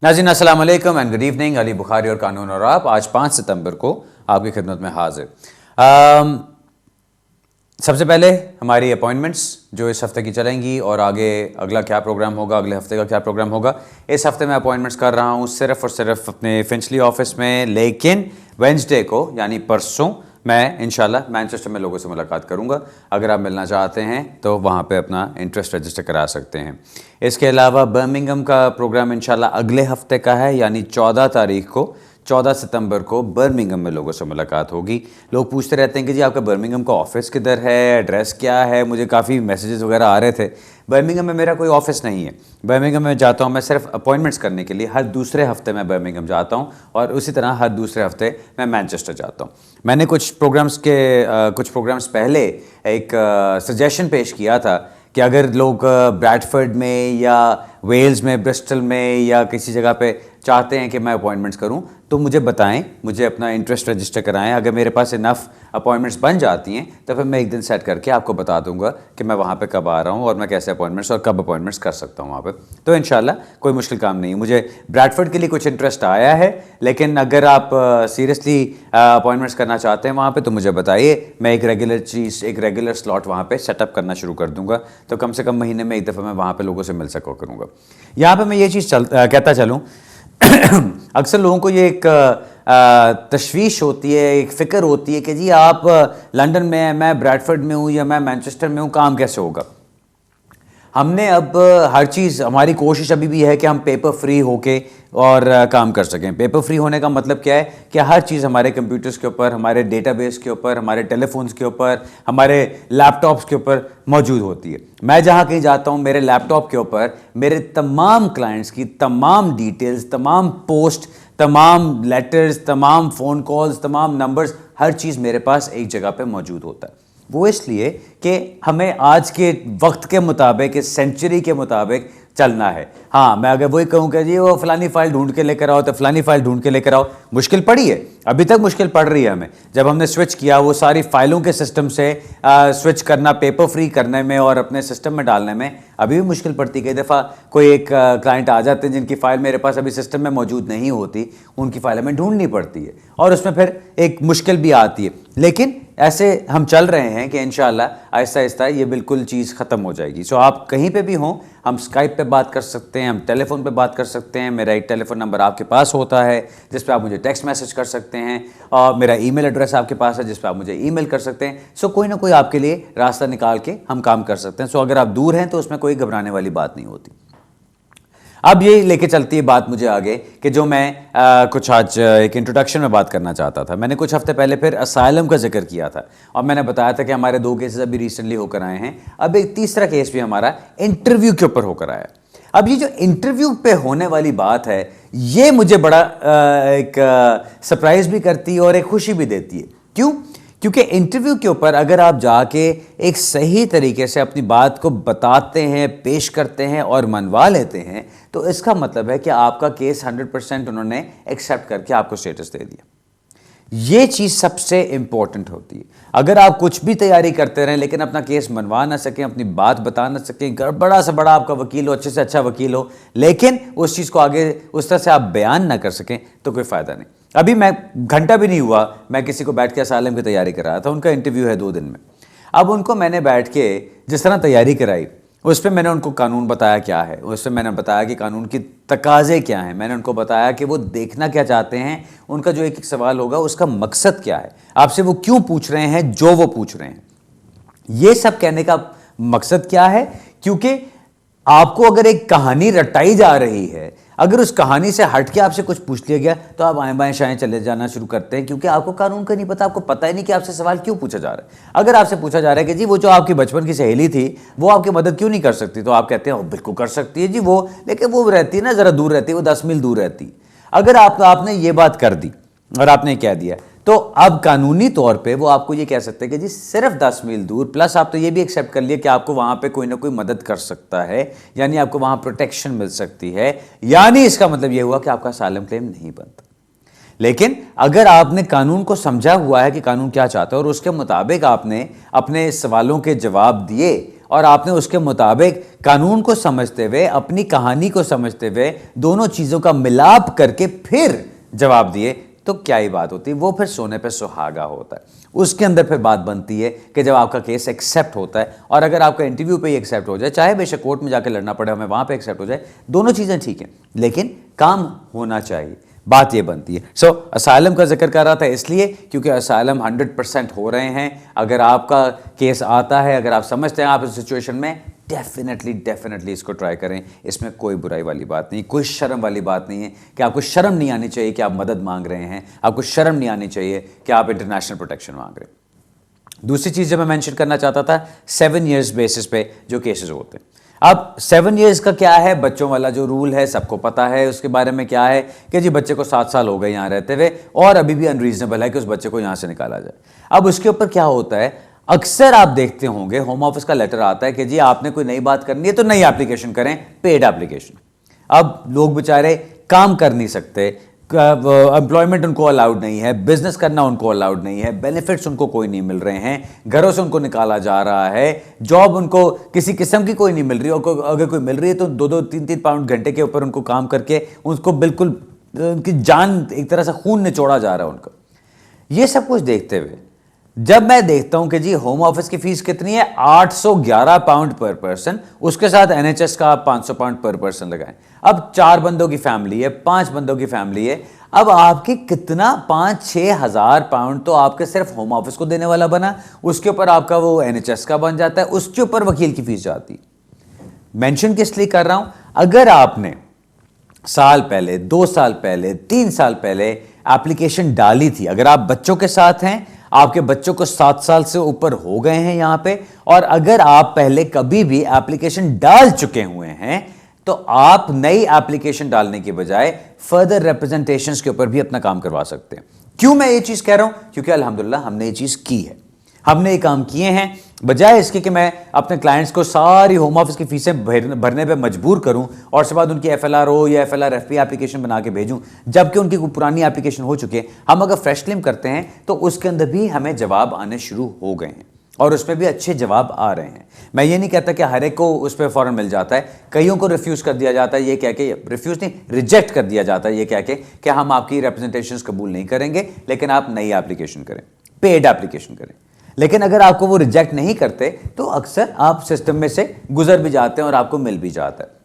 नाज़रीन अस्सलाम वालेकुम and good evening. Ali Bukhari और कानून और आप आज 5 सितंबर को आपकी खिदमत में हाजिर। सबसे पहले हमारी अपॉइंटमेंट्स जो इस हफ्ते की चलेंगी और आगे अगला क्या प्रोग्राम होगा, अगले हफ्ते का क्या प्रोग्राम होगा। इस हफ्ते मैं अपॉइंटमेंट्स कर रहा हूँ सिर्फ और सिर्फ अपने फिंचली ऑफिस में, लेकिन वेंसडे को यानी परसों मैं इंशाल्लाह मैनचेस्टर में लोगों से मुलाकात करूंगा। अगर आप मिलना चाहते हैं तो वहाँ पे अपना इंटरेस्ट रजिस्टर करा सकते हैं। इसके अलावा बर्मिंघम का प्रोग्राम इंशाल्लाह अगले हफ्ते का है, यानी 14 तारीख को 14 सितंबर को बर्मिंघम में लोगों से मुलाकात होगी। लोग पूछते रहते हैं कि जी आपका बर्मिंघम का ऑफिस किधर है, एड्रेस क्या है। मुझे काफ़ी मैसेजेस वगैरह आ रहे थे। बर्मिंघम में मेरा कोई ऑफिस नहीं है। बर्मिंघम में जाता हूँ मैं सिर्फ अपॉइंटमेंट्स करने के लिए। हर दूसरे हफ्ते मैं बर्मिंघम जाता हूँ और उसी तरह हर दूसरे हफ्ते मैं मैनचेस्टर जाता हूँ। मैंने कुछ प्रोग्राम्स पहले एक सजेशन पेश किया था कि अगर लोग ब्रैडफर्ड में या वेल्स में, ब्रिस्टल में या किसी जगह पे चाहते हैं कि मैं अपॉइंटमेंट्स करूं तो मुझे बताएं, मुझे अपना इंटरेस्ट रजिस्टर कराएं। अगर मेरे पास इनफ अपॉइंटमेंट्स बन जाती हैं तो फिर मैं एक दिन सेट करके आपको बता दूंगा कि मैं वहाँ पे कब आ रहा हूँ और मैं कैसे अपॉइंटमेंट्स और कब अपॉइंटमेंट्स कर सकता हूँ वहाँ पे। तो इंशाल्लाह कोई मुश्किल काम नहीं है। मुझे ब्रैडफर्ड के लिए कुछ इंटरेस्ट आया है, लेकिन अगर आप सीरियसली अपॉइंटमेंट्स करना चाहते हैं वहाँ पर तो मुझे बताइए। मैं एक रेगुलर स्लॉट वहाँ पर सेटअप करना शुरू कर दूँगा, तो कम से कम महीने में एक दफ़ा मैं वहाँ पर लोगों से मिल सका करूँगा। यहाँ पर मैं ये चीज़ कहता चलूँ, अक्सर लोगों को ये एक तशवीश होती है, एक फ़िक्र होती है कि जी आप लंदन में हैं, मैं ब्रैडफर्ड में हूँ या मैं मैनचेस्टर में हूँ, काम कैसे होगा। हमने अब हर चीज़, हमारी कोशिश अभी भी है कि हम पेपर फ्री होके और काम कर सकें। पेपर फ्री होने का मतलब क्या है कि हर चीज़ हमारे कंप्यूटर्स के ऊपर, हमारे डेटाबेस के ऊपर, हमारे टेलीफोन्स के ऊपर, हमारे लैपटॉप्स के ऊपर मौजूद होती है। मैं जहाँ कहीं जाता हूँ मेरे लैपटॉप के ऊपर मेरे तमाम क्लाइंट्स की तमाम डिटेल्स, तमाम पोस्ट, तमाम लेटर्स, तमाम फ़ोन कॉल्स, तमाम नंबर्स, हर चीज़ मेरे पास एक जगह पे मौजूद होता है। वो इसलिए कि हमें आज के वक्त के मुताबिक, इस सेंचुरी के मुताबिक चलना है। हाँ, मैं अगर वही कहूँ कि जी वो फ़लानी फ़ाइल ढूंढ के लेकर आओ तो फ़लानी फ़ाइल ढूंढ के लेकर आओ, मुश्किल पड़ी है, अभी तक मुश्किल पड़ रही है हमें। जब हमने स्विच किया वो सारी फ़ाइलों के सिस्टम से स्विच करना, पेपर फ्री करने में और अपने सिस्टम में डालने में अभी भी मुश्किल पड़ती। कई दफ़ा कोई एक क्लाइंट आ जाते हैं जिनकी फ़ाइल मेरे पास अभी सिस्टम में मौजूद नहीं होती, उनकी फ़ाइल हमें ढूंढनी पड़ती है और उसमें फिर एक मुश्किल भी आती है। लेकिन ऐसे हम चल रहे हैं कि इंशाल्लाह आहिस्ता आहिस्ता ये बिल्कुल चीज़ ख़त्म हो जाएगी। सो आप कहीं पे भी हों, हम स्काइप पे बात कर सकते हैं, हम टेलीफोन पे बात कर सकते हैं। मेरा एक टेलीफोन नंबर आपके पास होता है जिस पे आप मुझे टेक्स्ट मैसेज कर सकते हैं, और मेरा ईमेल एड्रेस आपके पास है जिस पे आप मुझे ईमेल कर सकते हैं। सो कोई ना कोई आपके लिए रास्ता निकाल के हम काम कर सकते हैं। सो अगर आप दूर हैं तो उसमें कोई घबराने वाली बात नहीं होती। अब ये लेके चलती है बात मुझे आगे कि जो मैं कुछ आज एक इंट्रोडक्शन में बात करना चाहता था। मैंने कुछ हफ्ते पहले फिर असाइलम का जिक्र किया था और मैंने बताया था कि हमारे 2 केसेस अभी रिसेंटली होकर आए हैं। अब एक तीसरा केस भी हमारा इंटरव्यू के ऊपर होकर आया। अब ये जो इंटरव्यू पे होने वाली बात है ये मुझे बड़ा एक सरप्राइज भी करती है और एक खुशी भी देती है। क्यों? क्योंकि इंटरव्यू के ऊपर अगर आप जाके एक सही तरीके से अपनी बात को बताते हैं, पेश करते हैं और मनवा लेते हैं तो इसका मतलब है कि आपका केस 100% उन्होंने एक्सेप्ट करके आपको स्टेटस दे दिया। ये चीज़ सबसे इंपॉर्टेंट होती है। अगर आप कुछ भी तैयारी करते रहें लेकिन अपना केस मनवा ना सकें, अपनी बात बता ना सकें, बड़ा से बड़ा आपका वकील हो, अच्छे से अच्छा वकील हो, लेकिन उस चीज़ को आगे उस तरह से आप बयान ना कर सकें तो कोई फ़ायदा नहीं। अभी मैं घंटा भी नहीं हुआ मैं किसी को बैठ के असाइलम की तैयारी कर रहा था। उनका इंटरव्यू है 2 दिन में। अब उनको मैंने बैठ के जिस तरह तैयारी कराई उस पर मैंने उनको कानून बताया क्या है, उस पर मैंने बताया कि कानून की तकाज़े क्या हैं, मैंने उनको बताया कि वो देखना क्या चाहते हैं, उनका जो एक सवाल होगा उसका मकसद क्या है, आपसे वो क्यों पूछ रहे हैं जो वो पूछ रहे हैं। ये सब कहने का मकसद क्या है? क्योंकि आपको अगर एक कहानी रटाई जा रही है, अगर उस कहानी से हट के आपसे कुछ पूछ लिया गया तो आप आएं बाएं शाएं चले जाना शुरू करते हैं, क्योंकि आपको कानून का नहीं पता, आपको पता ही नहीं कि आपसे सवाल क्यों पूछा जा रहा है। अगर आपसे पूछा जा रहा है कि जी वो जो आपकी बचपन की सहेली थी वो आपकी मदद क्यों नहीं कर सकती, तो आप कहते हैं बिल्कुल कर सकती है जी वो, लेकिन वो रहती है ना ज़रा दूर रहती है, वो 10 मील दूर रहती है। अगर आपने ये बात कर दी और आपने कह दिया तो अब कानूनी तौर पे वो आपको ये कह सकते हैं कि जी सिर्फ 10 मील दूर, प्लस आप तो ये भी एक्सेप्ट कर लिए कि आपको वहाँ पे कोई ना कोई मदद कर सकता है, यानी आपको वहाँ प्रोटेक्शन मिल सकती है, यानी इसका मतलब ये हुआ कि आपका असाइलम क्लेम नहीं बनता। लेकिन अगर आपने कानून को समझा हुआ है कि कानून क्या चाहता है और उसके मुताबिक आपने अपने सवालों के जवाब दिए और आपने उसके मुताबिक कानून को समझते हुए, अपनी कहानी को समझते हुए, दोनों चीज़ों का मिलाप करके फिर जवाब दिए, तो क्या ही बात होती है। वो फिर सोने पे सुहागा होता है। उसके अंदर फिर बात बनती है कि जब आपका केस एक्सेप्ट होता है, और अगर आपका इंटरव्यू पे ही एक्सेप्ट हो जाए, चाहे बेशक कोर्ट में जाकर लड़ना पड़े, हमें वहां पे एक्सेप्ट हो जाए, दोनों चीज़ें ठीक हैं, लेकिन काम होना चाहिए। बात ये बनती है। सो असाइलम का जिक्र कर रहा था इसलिए क्योंकि असाइलम 100% हो रहे हैं। अगर आपका केस आता है, अगर आप समझते हैं आप इस सिचुएशन में, डेफिनेटली इसको ट्राई करें। इसमें कोई बुराई वाली बात नहीं, कोई शर्म वाली बात नहीं है कि आपको शर्म नहीं आनी चाहिए कि आप मदद मांग रहे हैं, आपको शर्म नहीं आनी चाहिए कि आप इंटरनेशनल प्रोटेक्शन मांग रहे हैं। दूसरी चीज़ जो मैं मेंशन करना चाहता था, 7 ईयर्स बेसिस पे जो केसेस होते हैं। अब 7 ईयर्स का क्या है, बच्चों वाला जो रूल है सबको पता है। उसके बारे में क्या है कि जी बच्चे को 7 साल हो गए यहाँ रहते हुए और अभी भी अनरीजनेबल है कि उस बच्चे को यहाँ से निकाला जाए। अब उसके ऊपर क्या होता है, अक्सर आप देखते होंगे होम ऑफिस का लेटर आता है कि जी आपने कोई नई बात करनी है तो नई एप्लीकेशन करें, पेड एप्लीकेशन। अब लोग बेचारे काम कर नहीं सकते, एम्प्लॉयमेंट उनको अलाउड नहीं है, बिजनेस करना उनको अलाउड नहीं है, बेनिफिट्स उनको कोई नहीं मिल रहे हैं, घरों से उनको निकाला जा रहा है, जॉब उनको किसी किस्म की कोई नहीं मिल रही, और अगर कोई मिल रही है तो 2-2, 3-3 पाउंड घंटे के ऊपर उनको काम करके उनको बिल्कुल उनकी जान एक तरह से खून निचोड़ा जा रहा है उनका। ये सब कुछ देखते हुए जब मैं देखता हूं कि जी होम ऑफिस की फीस कितनी है, 811 पाउंड पर पर्सन, उसके साथ एनएचएस का आप 500 पाउंड पर पर्सन लगाएं। अब 4 बंदों की फैमिली है, 5 बंदों की फैमिली है, अब आपके कितना 5-6 हजार पाउंड तो आपके सिर्फ होम ऑफिस को देने वाला बना, उसके ऊपर आपका वो एनएचएस का बन जाता है, उसके ऊपर वकील की फीस जाती। मेंशन किस लिए कर रहा हूं, अगर आपने साल पहले, 2 साल पहले, 3 साल पहले एप्लीकेशन डाली थी, अगर आप बच्चों के साथ हैं, आपके बच्चों को 7 साल से ऊपर हो गए हैं यहां पे, और अगर आप पहले कभी भी एप्लीकेशन डाल चुके हुए हैं, तो आप नई एप्लीकेशन डालने के बजाय फर्दर रिप्रेजेंटेशंस के ऊपर भी अपना काम करवा सकते हैं। क्यों मैं ये चीज कह रहा हूं, क्योंकि अल्हम्दुलिल्लाह हमने ये चीज की है, हमने ये काम किए हैं। बजाय इसके कि मैं अपने क्लाइंट्स को सारी होम ऑफिस की फीसें भरने पे मजबूर करूं और उसके बाद उनकी एफएलआरओ या एफएलआरएफपी एप्लीकेशन बना के भेजूं, जबकि उनकी पुरानी एप्लीकेशन हो चुकी है। हम अगर फ्रेश क्लेम करते हैं तो उसके अंदर भी हमें जवाब आने शुरू हो गए हैं, और उसमें भी अच्छे जवाब आ रहे हैं। मैं ये नहीं कहता कि हर एक को उस पर फौरन मिल जाता है, कईयों को रिफ्यूज़ कर दिया जाता है, ये कह के, रिफ्यूज़ नहीं, रिजेक्ट कर दिया जाता है ये कह के कि हम आपकी रिप्रेजेंटेशंस कबूल नहीं करेंगे, लेकिन आप नई एप्लीकेशन करें, पेड एप्लीकेशन करें। लेकिन अगर आपको वो रिजेक्ट नहीं करते तो अक्सर आप सिस्टम में से गुजर भी जाते हैं और आपको मिल भी जाता है।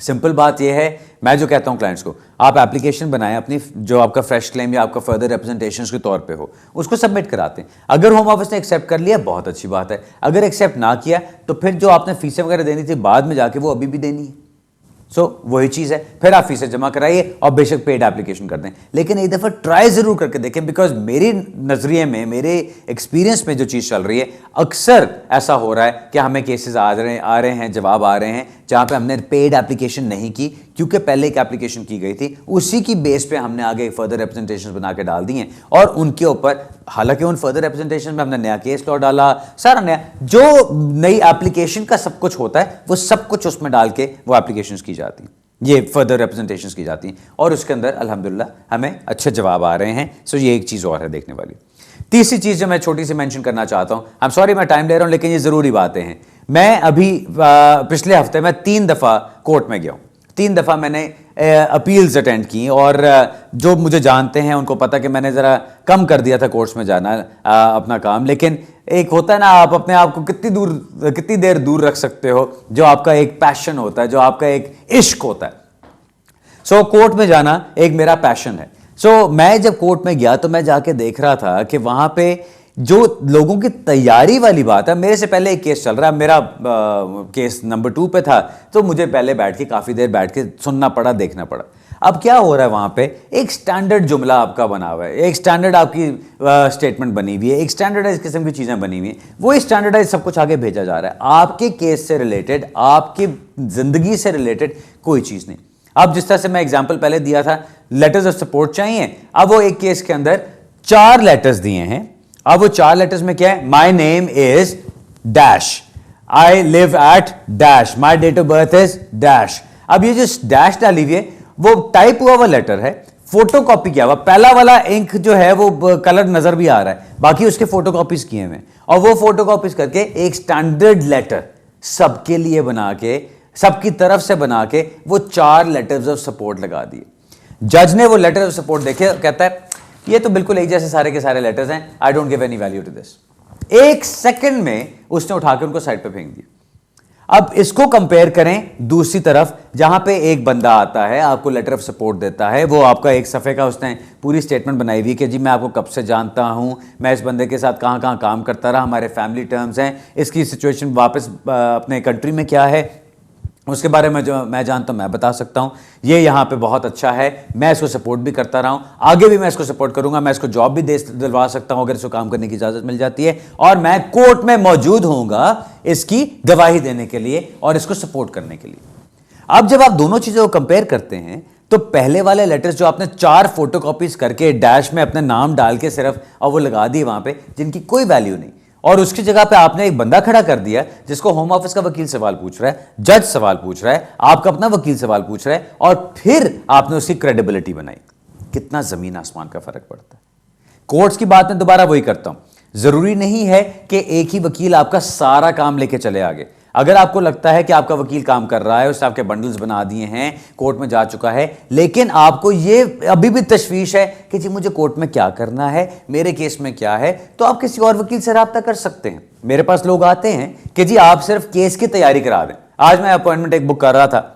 सिंपल बात यह है, मैं जो कहता हूं क्लाइंट्स को, आप एप्लीकेशन बनाएं अपनी, जो आपका फ्रेश क्लेम या आपका फर्दर रिप्रेजेंटेशंस के तौर पे हो, उसको सबमिट कराते हैं। अगर होम ऑफिस ने एक्सेप्ट कर लिया बहुत अच्छी बात है, अगर एक्सेप्ट ना किया तो फिर जो आपने फीसें वगैरह देनी थी बाद में जाके वो अभी भी देनी है। सो वही चीज़ है, फिर आप फीसें जमा कराइए और बेशक पेड एप्लीकेशन कर दें, लेकिन एक दफ़ा ट्राई ज़रूर करके देखें, बिकॉज मेरी नज़रिए में, मेरे एक्सपीरियंस में जो चीज़ चल रही है, अक्सर ऐसा हो रहा है कि हमें केसेस आ रहे हैं, जवाब आ रहे हैं जहाँ पे हमने पेड एप्लीकेशन नहीं की, क्योंकि पहले एक एप्लीकेशन की गई थी, उसी की बेस पे हमने आगे फर्दर रिप्रेजेंटेशन बना के डाल दी हैं, और उनके ऊपर, हालांकि उन फर्दर रिप्रेजेंटेशन में हमने नया केस लॉ डाला, सारा नया, जो नई एप्लीकेशन का सब कुछ होता है वो सब कुछ उसमें डाल के वो एप्लीकेशन की जाती हैं, ये फर्दर रिप्रेजेंटेशंस की जाती हैं, और उसके अंदर अल्हम्दुलिल्लाह हमें अच्छे जवाब आ रहे हैं। सो ये एक चीज़ और है देखने वाली। तीसरी चीज़ जो मैं छोटी सी मेंशन करना चाहता हूँ, आई एम सॉरी मैं टाइम ले रहा हूँ, लेकिन ये ज़रूरी बातें हैं। मैं अभी पिछले हफ्ते में 3 दफ़ा कोर्ट में गया हूँ, 3 दफ़ा मैंने अपील्स अटेंड की, और जो मुझे जानते हैं उनको पता कि मैंने ज़रा कम कर दिया था कोर्ट्स में जाना अपना काम, लेकिन एक होता है ना, आप अपने आप को कितनी देर दूर रख सकते हो, जो आपका एक पैशन होता है, जो आपका एक इश्क होता है। सो कोर्ट में जाना एक मेरा पैशन है। सो मैं जब कोर्ट में गया तो मैं जाके देख रहा था कि वहाँ पे जो लोगों की तैयारी वाली बात है, मेरे से पहले एक केस चल रहा है, मेरा केस नंबर 2 पे था, तो मुझे पहले बैठ के काफ़ी देर बैठ के सुनना पड़ा, देखना पड़ा। अब क्या हो रहा है वहाँ पे, एक स्टैंडर्ड जुमला आपका बना हुआ है, एक स्टैंडर्ड आपकी स्टेटमेंट बनी हुई है, एक स्टैंडर्डाइज किस्म की चीज़ें बनी हुई हैं, वही स्टैंडर्डाइज सब कुछ आगे भेजा जा रहा है। आपके केस से रिलेटेड, आपकी ज़िंदगी से रिलेटेड कोई चीज़ नहीं। अब जिस तरह से मैं एग्जाम्पल पहले दिया था, लेटर्स ऑफ सपोर्ट चाहिए, अब वो एक केस के अंदर 4 लेटर्स दिए हैं। अब वो 4 लेटर्स में क्या है, my name is dash, I live at dash, my date of birth is dash. अब ये जो डैश डाली हुई है वो टाइप हुआ हुआ लेटर है, फोटो कॉपी किया हुआ, पहला वाला इंक जो है वो कलर नजर भी आ रहा है, बाकी उसके फोटो कॉपीज किए हुए, और वो फोटो कॉपीज करके एक स्टैंडर्ड लेटर सबके लिए बना के, सबकी तरफ से बना के वो 4 लेटर्स ऑफ सपोर्ट लगा दिए। जज ने वो लेटर ऑफ सपोर्ट देखे, कहता है ये तो बिल्कुल एक जैसे सारे के सारे लेटर्स हैं, I don't give any value to this. 1 second में उसने उठा के उनको साइड पे फेंक दिया। अब इसको कंपेयर करें दूसरी तरफ, जहां पे एक बंदा आता है, आपको लेटर ऑफ सपोर्ट देता है, वो आपका 1 सफ़े का उसने पूरी स्टेटमेंट बनाई हुई कि जी मैं आपको कब से जानता हूं, मैं इस बंदे के साथ कहां कहां काम करता रहा, हमारे फैमिली टर्म्स हैं, इसकी सिचुएशन वापस अपने कंट्री में क्या है उसके बारे में जो मैं जानता हूं मैं बता सकता हूं, ये यहां पे बहुत अच्छा है, मैं इसको सपोर्ट भी करता रहा हूं, आगे भी मैं इसको सपोर्ट करूंगा, मैं इसको जॉब भी दिलवा सकता हूं अगर इसको काम करने की इजाजत मिल जाती है, और मैं कोर्ट में मौजूद होऊंगा इसकी गवाही देने के लिए और इसको सपोर्ट करने के लिए। अब जब आप दोनों चीजों को कंपेयर करते हैं तो पहले वाले लेटर्स जो आपने 4 फोटोकॉपीज करके डैश में अपना नाम डाल के सिर्फ और वो लगा दिए वहां पे, जिनकी कोई वैल्यू नहीं, और उसकी जगह पे आपने एक बंदा खड़ा कर दिया जिसको होम ऑफिस का वकील सवाल पूछ रहा है, जज सवाल पूछ रहा है, आपका अपना वकील सवाल पूछ रहा है, और फिर आपने उसकी क्रेडिबिलिटी बनाई। कितना जमीन आसमान का फर्क पड़ता है। कोर्ट्स की बात में दोबारा वही करता हूं, जरूरी नहीं है कि एक ही वकील आपका सारा काम लेके चले आगे। अगर आपको लगता है कि आपका वकील काम कर रहा है, उसने आपके बंडल्स बना दिए हैं, कोर्ट में जा चुका है, लेकिन आपको ये अभी भी तशवीश है कि जी मुझे कोर्ट में क्या करना है, मेरे केस में क्या है, तो आप किसी और वकील से राब्ता कर सकते हैं। मेरे पास लोग आते हैं कि जी आप सिर्फ केस की तैयारी करा दें। आज मैं अपॉइंटमेंट एक बुक कर रहा था,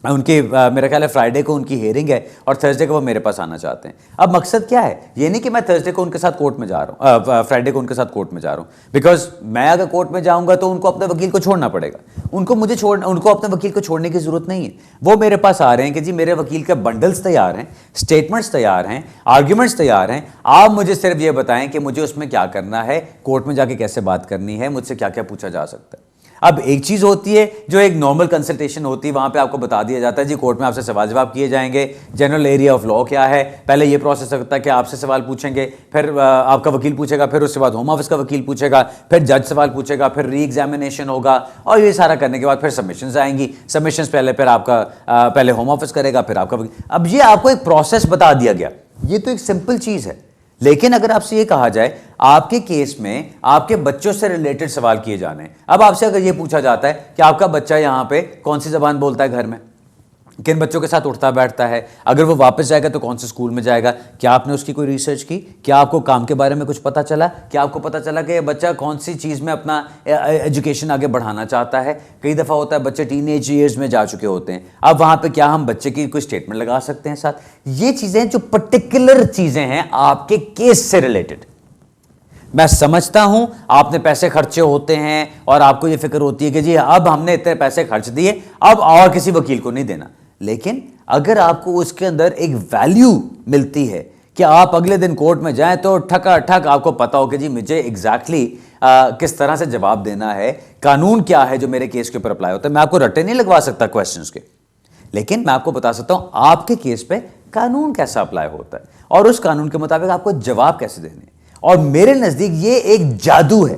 उनकी मेरा ख्याल है फ्राइडे को उनकी हियरिंग है और थर्सडे को वो मेरे पास आना चाहते हैं। अब मकसद क्या है, ये नहीं कि मैं थर्सडे को उनके साथ कोर्ट में जा रहा हूँ, फ्राइडे को उनके साथ कोर्ट में जा रहा हूँ, बिकॉज मैं अगर कोर्ट में जाऊंगा तो उनको अपने वकील को छोड़ना पड़ेगा, उनको अपने वकील को छोड़ने की जरूरत नहीं है। वो मेरे पास आ रहे हैं कि जी मेरे वकील के बंडल्स तैयार हैं, स्टेटमेंट्स तैयार हैं, आर्ग्यूमेंट्स तैयार हैं, आप मुझे सिर्फ ये बताएं कि मुझे उसमें क्या करना है, कोर्ट में जाके कैसे बात करनी है, मुझसे क्या क्या पूछा जा सकता है। अब एक चीज होती है जो एक नॉर्मल कंसल्टेशन होती है, वहां पे आपको बता दिया जाता है जी कोर्ट में आपसे सवाल जवाब किए जाएंगे, जनरल एरिया ऑफ लॉ क्या है, पहले ये प्रोसेस होता है कि आपसे सवाल पूछेंगे, फिर आपका वकील पूछेगा, फिर उसके बाद होम ऑफिस का वकील पूछेगा, फिर जज सवाल पूछेगा, फिर री एग्जामिनेशन होगा, और ये सारा करने के बाद फिर सबमिशंस आएंगी। सबमिशंस पहले फिर आपका पहले होम ऑफिस करेगा, फिर आपका वकील। अब ये आपको एक प्रोसेस बता दिया गया, ये तो एक सिंपल चीज है। लेकिन अगर आपसे ये कहा जाए आपके केस में आपके बच्चों से रिलेटेड सवाल किए जाने हैं, अब आपसे अगर ये पूछा जाता है कि आपका बच्चा यहां पे कौन सी जबान बोलता है, घर में किन बच्चों के साथ उठता बैठता है, अगर वो वापस जाएगा तो कौन से स्कूल में जाएगा, क्या आपने उसकी कोई रिसर्च की, क्या आपको काम के बारे में कुछ पता चला, क्या आपको पता चला कि बच्चा कौन सी चीज़ में अपना एजुकेशन आगे बढ़ाना चाहता है। कई दफ़ा होता है बच्चे टीनेज ईयर्स में जा चुके होते हैं, अब वहाँ पे क्या हम बच्चे की कोई स्टेटमेंट लगा सकते हैं साथ। ये चीज़ें जो पर्टिकुलर चीज़ें हैं आपके केस से रिलेटेड। मैं समझता हूं आपने पैसे खर्चे होते हैं और आपको ये फिक्र होती है कि जी अब हमने इतने पैसे खर्च दिए, अब और किसी वकील को नहीं देना। लेकिन अगर आपको उसके अंदर एक वैल्यू मिलती है कि आप अगले दिन कोर्ट में जाएं तो ठक आपको पता हो कि जी मुझे एग्जैक्टली किस तरह से जवाब देना है, कानून क्या है जो मेरे केस के ऊपर अप्लाई होता है। मैं आपको रट्टे नहीं लगवा सकता क्वेश्चंस के, लेकिन मैं आपको बता सकता हूं आपके केस पे कानून कैसा अप्लाई होता है और उस कानून के मुताबिक आपको जवाब कैसे देने। और मेरे नजदीक ये एक जादू है,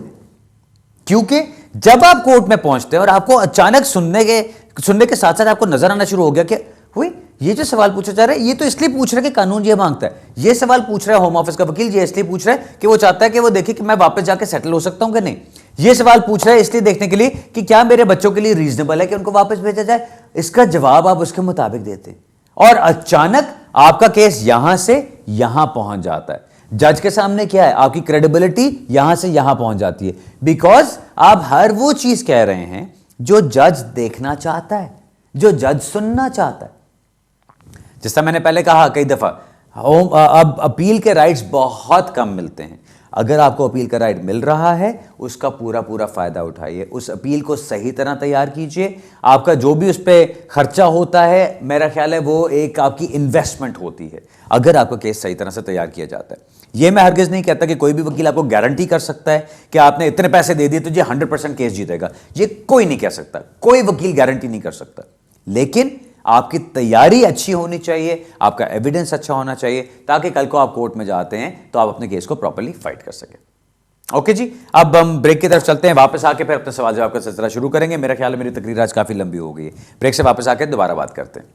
क्योंकि जब आप कोर्ट में पहुंचते हैं और आपको अचानक सुनने के साथ साथ आपको नजर आना शुरू हो गया कि हुई ये जो सवाल पूछा जा रहा है ये तो इसलिए पूछ रहा है कि कानून ये मांगता है, ये सवाल पूछ रहा है होम ऑफिस का वकील ये इसलिए पूछ रहा है कि वो चाहता है कि वो देखे कि मैं वापस जाके सेटल हो सकता हूं कि नहीं, ये सवाल पूछ रहा है इसलिए देखने के लिए कि क्या मेरे बच्चों के लिए रीजनेबल है कि उनको वापस भेजा जाए। इसका जवाब आप उसके मुताबिक देते और अचानक आपका केस यहां से यहां पहुंच जाता है। जज के सामने क्या है, आपकी क्रेडिबिलिटी यहां से यहां पहुंच जाती है, बिकॉज आप हर वो चीज कह रहे हैं जो जज देखना चाहता है, जो जज सुनना चाहता है। जैसा मैंने पहले कहा कई दफा, अब अपील के राइट्स बहुत कम मिलते हैं। अगर आपको अपील का राइट मिल रहा है उसका पूरा पूरा फायदा उठाइए, उस अपील को सही तरह तैयार कीजिए। आपका जो भी उस पर खर्चा होता है मेरा ख्याल है वो एक आपकी इन्वेस्टमेंट होती है अगर आपका केस सही तरह से तैयार किया जाता है। ये मैं हरगिज नहीं कहता कि कोई भी वकील आपको गारंटी कर सकता है कि आपने इतने पैसे दे दिए तो ये 100% केस जीतेगा, ये कोई नहीं कह सकता, कोई वकील गारंटी नहीं कर सकता। लेकिन आपकी तैयारी अच्छी होनी चाहिए, आपका एविडेंस अच्छा होना चाहिए, ताकि कल को आप कोर्ट में जाते हैं तो आप अपने केस को प्रॉपर्ली फाइट कर सकें। ओके जी, अब हम ब्रेक की तरफ चलते हैं, वापस आके फिर अपने सवाल जवाब का सिलसिला शुरू करेंगे। मेरा ख्याल है मेरी तकरीर आज काफी लंबी हो गई है, ब्रेक से वापस आके दोबारा बात करते हैं।